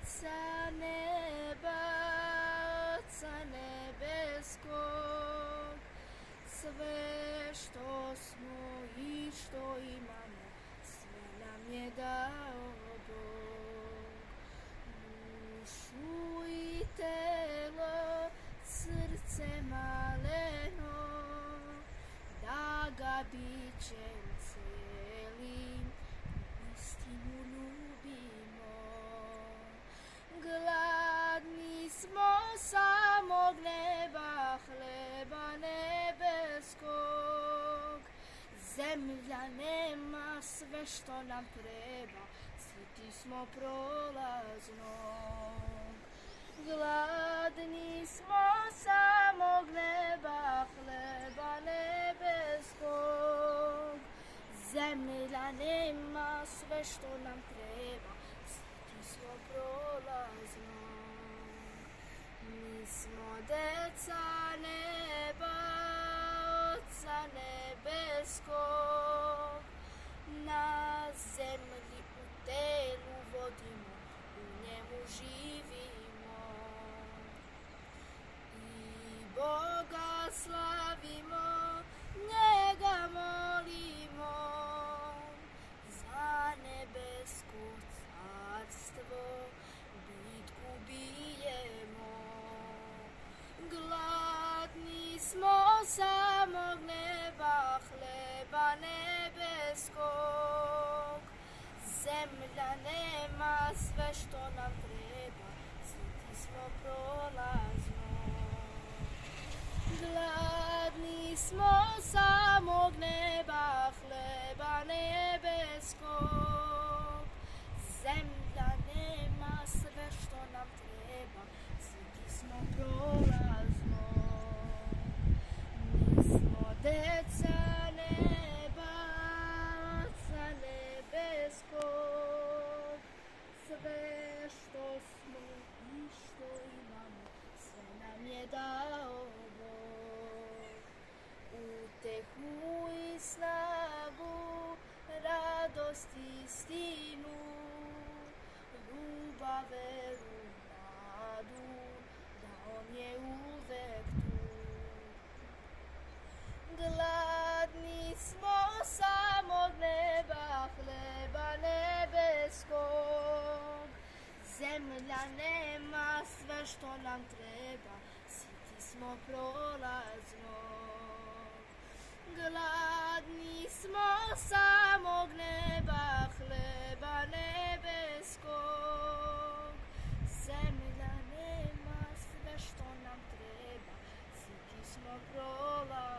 Oca neba, Oca nebeskog, sve što smo i što imamo, sve nam je dao Bog. Dušu i telo, srce maleno, da ga bićem celim istinu ljubimo. Gladni smo samog neba, hleba nebeskog. Zemlja nema sve što nam treba, siti smo prolaznog. Gladni smo samog neba, hleba nebeskog. Zemlja nema sve što nam treba, siti smo prolaznog. Mi smo deca neba, Oca nebeskog. Na zemlji u telu vodimo, u njemu živimo. I Boga slavimo, njega molimo, za nebesko carstvo bitku bijemo. Gladni smo samog neba, hleba nebeskog. Zemlja nema sve što nam treba, siti smo prolaznog. Gladni smo samog neba, hleba nebeskog. Zemlja nema sve što nam treba, siti smo prolaznog. Mi smo deca neba, Oca nebeskog. Sve što smo i što imamo, sve nam je dao Bog. Utehu i snagu, radost i istinu, ljubav, veru, nadu, da On je uvek tu. Gladni smo samog neba, hleba nebeskog. Zemlja nema sve što nam treba, siti smo prolaznog. Gladni smo samog neba, hleba nebeskog. Zemlja nema sve što nam treba, siti smo prolaznog.